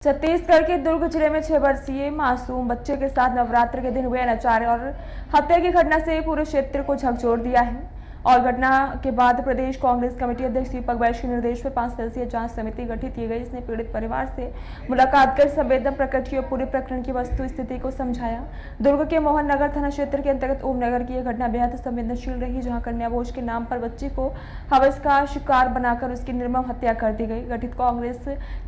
छत्तीसगढ़ के दुर्ग जिले में 6 वर्षीय मासूम बच्चे के साथ नवरात्र के दिन हुए अनाचार और हत्या की घटना से पूरे क्षेत्र को झकझोर दिया है। और घटना के बाद प्रदेश कांग्रेस कमेटी अध्यक्ष दीपक बैज के निर्देश पर 5 सदस्यीय जांच समिति गठित की गई। इसने पीड़ित परिवार से मुलाकात कर संवेदना प्रकट की और पूरे प्रकरण की वस्तु स्थिति को समझाया। दुर्ग के मोहन नगर थाना क्षेत्र के अंतर्गत ओम नगर की यह घटना बेहद संवेदनशील रही, जहाँ कन्या भोज के नाम पर बच्ची को हवस का शिकार बनाकर उसकी निर्मम हत्या कर दी गई। गठित कांग्रेस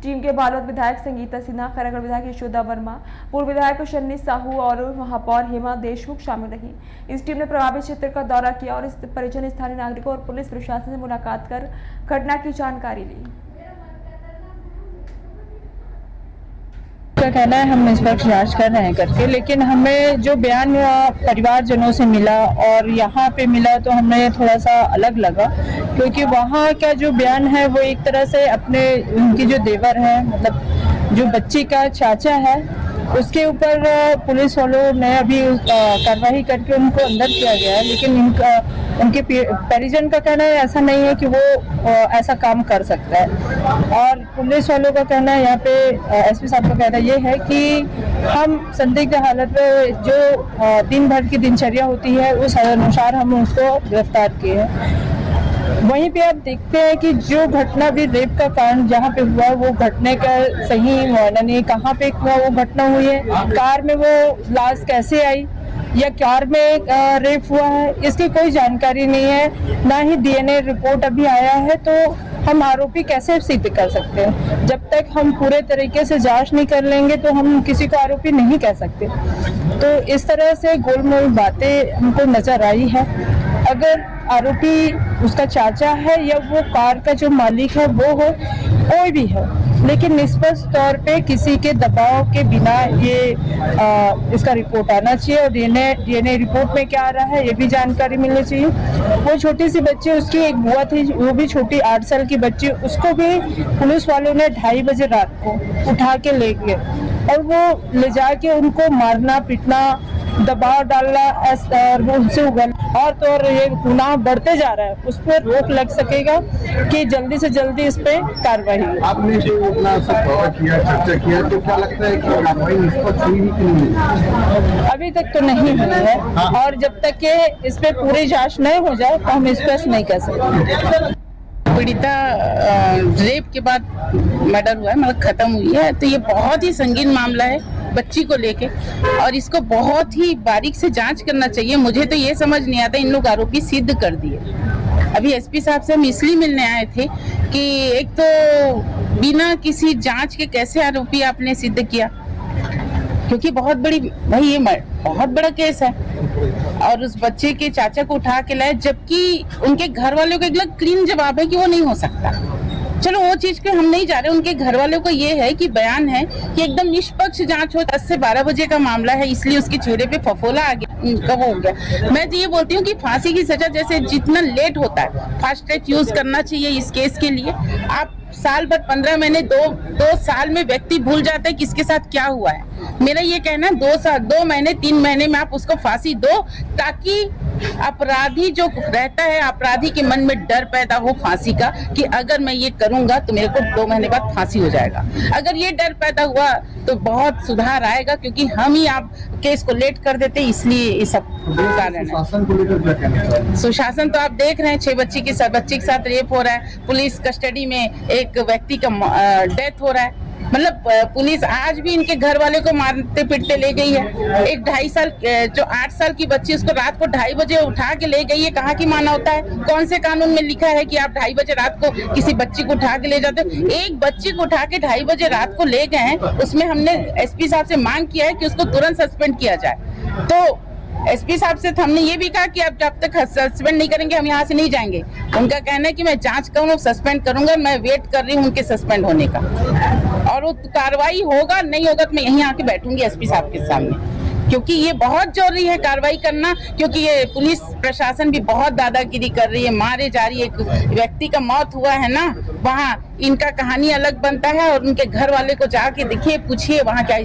टीम के बालोद विधायक संगीता सिन्हा, खैरागढ़ विधायक यशोदा वर्मा, पूर्व विधायक शन्नी साहू और महापौर हेमा देशमुख शामिल रही। इस टीम ने प्रभावित क्षेत्र का दौरा किया और इस परिजन स्थानीय नागरिकों और पुलिस प्रशासन से मुलाकात कर घटना की जानकारी ली। का कहना है हम निष्पक्ष जांच कर रहे हैं करके, लेकिन हमें जो बयान परिवारजनों से मिला और यहाँ पे मिला तो हमें थोड़ा सा अलग लगा, क्योंकि वहाँ का जो बयान है वो एक तरह से अपने उनकी जो देवर है, मतलब जो बच्ची का चाचा है, उसके ऊपर पुलिस वालों ने अभी कार्रवाई करके उनको अंदर किया गया है। लेकिन उनके परिजन का कहना है ऐसा नहीं है कि वो ऐसा काम कर सकता है। और पुलिस वालों का कहना है, यहाँ पे एसपी साहब का कहना ये है कि हम संदिग्ध हालत में जो दिन भर की दिनचर्या होती है उस अनुसार हम उसको गिरफ्तार किए हैं। वहीं पे आप देखते हैं कि जो घटना भी रेप का कारण जहाँ पे हुआ वो घटने का सही वर्णन नहीं, कहाँ पे हुआ वो घटना हुई है, कार में वो लाश कैसे आई या कार में रेप हुआ है, इसकी कोई जानकारी नहीं है। ना ही डीएनए रिपोर्ट अभी आया है, तो हम आरोपी कैसे सिद्ध कर सकते हैं? जब तक हम पूरे तरीके से जांच नहीं कर लेंगे तो हम किसी को आरोपी नहीं कह सकते। तो इस तरह से गोलमोल बातें हमको नजर आई है। अगर आरोपी उसका चाचा है या वो कार का जो मालिक है वो हो, कोई भी है, लेकिन निष्पक्ष तौर पे किसी के दबाव के बिना ये इसका रिपोर्ट आना चाहिए। और डीएनए रिपोर्ट में क्या आ रहा है ये भी जानकारी मिलनी चाहिए। वो छोटी सी बच्ची, उसकी एक बुआ थी, वो भी छोटी 8 साल की बच्ची, उसको भी पुलिस वालों ने 2:30 बजे रात को उठा के ले गए और वो ले जाके उनको मारना पीटना, दबाव डालना और उनसे उगल और तो और ये गुनाह बढ़ते जा रहा है। उस पर रोक लग सकेगा कि जल्दी से जल्दी इस पे कार्रवाई। आपने जो अपना सब किया, चर्चा किया, तो क्या लगता है कि कार्रवाई निष्पक्ष हुई कि नहीं? अभी तक तो नहीं हुई है। और जब तक कि इस पे पूरी जांच नहीं हो जाए तो हम स्पष्ट नहीं कह सकते। पीड़िता रेप के बाद मर्डर हुआ है, मतलब खत्म हुई है, तो ये बहुत ही संगीन मामला है बच्ची को लेके और इसको बहुत ही बारीक से जांच करना चाहिए। मुझे तो ये समझ नहीं आता, इन लोग आरोपी सिद्ध कर दिए। अभी एसपी साहब से हम इसलिए मिलने आए थे कि एक तो बिना किसी जांच के कैसे आरोपी आपने सिद्ध किया, क्योंकि बहुत बड़ी भाई ये बहुत बड़ा केस है। और उस बच्चे के चाचा को उठा के लाए, जबकि उनके घर वालों का एकदम क्लीन जवाब है कि वो नहीं हो सकता। चलो वो चीज के हम नहीं जा रहे, उनके घर वालों को ये है कि बयान है कि एकदम निष्पक्ष जांच हो। 10 से 12 बजे का मामला है, इसलिए उसके चेहरे पे फफोला आ गया, कब हो गया। मैं तो ये बोलती हूँ कि फांसी की सजा जैसे जितना लेट होता है, फास्ट ट्रैक यूज करना चाहिए इस केस के लिए। आप साल भर 15 महीने 2 साल में व्यक्ति भूल जाता है किसके साथ क्या हुआ है। मेरा ये कहना है 2 महीने 3 महीने में आप उसको फांसी दो, ताकि अपराधी जो रहता है, अपराधी के मन में डर पैदा हो फांसी का कि अगर मैं ये करूंगा तो मेरे को 2 महीने बाद फांसी हो जाएगा। अगर ये डर पैदा हुआ तो बहुत सुधार आएगा, क्योंकि हम ही आप केस को लेट कर देते, इसलिए ये सब कारण है। शासन को लेकर क्या कहना चाहिए? सुशासन तो आप देख रहे हैं, 6 बच्ची के साथ रेप हो रहा है, पुलिस कस्टडी में एक व्यक्ति का डेथ हो रहा है। मतलब पुलिस आज भी इनके घर वाले को मारते पीटते ले गई है। एक 2.5 साल जो 8 साल की बच्ची, उसको रात को 2:30 बजे उठा के ले गई है। कहाँ की माना होता है? कौन से कानून में लिखा है कि आप 2:30 बजे रात को किसी बच्ची को उठा के ले जाते हो? एक बच्ची को उठा के 2:30 बजे रात को ले गए हैं, उसमें हमने एसपी साहब से मांग किया है कि उसको तुरंत सस्पेंड किया जाए। तो एसपी साहब से हमने ये भी कहा कि आप जब तक सस्पेंड नहीं करेंगे हम यहाँ से नहीं जाएंगे। उनका कहना है कि मैं जांच करूँ, सस्पेंड करूंगा, मैं वेट कर रही हूँ उनके सस्पेंड होने का, और वो कार्रवाई होगा नहीं होगा तो मैं यहीं आके बैठूंगी एसपी साहब के सामने, क्योंकि ये बहुत जरूरी है कार्रवाई करना। क्योंकि ये पुलिस प्रशासन भी बहुत दादागिरी कर रही है, मारे जा रही है। एक व्यक्ति का मौत हुआ है ना, वहाँ इनका कहानी अलग बनता है और उनके घर वाले को जाके देखिए, पूछिए वहाँ क्या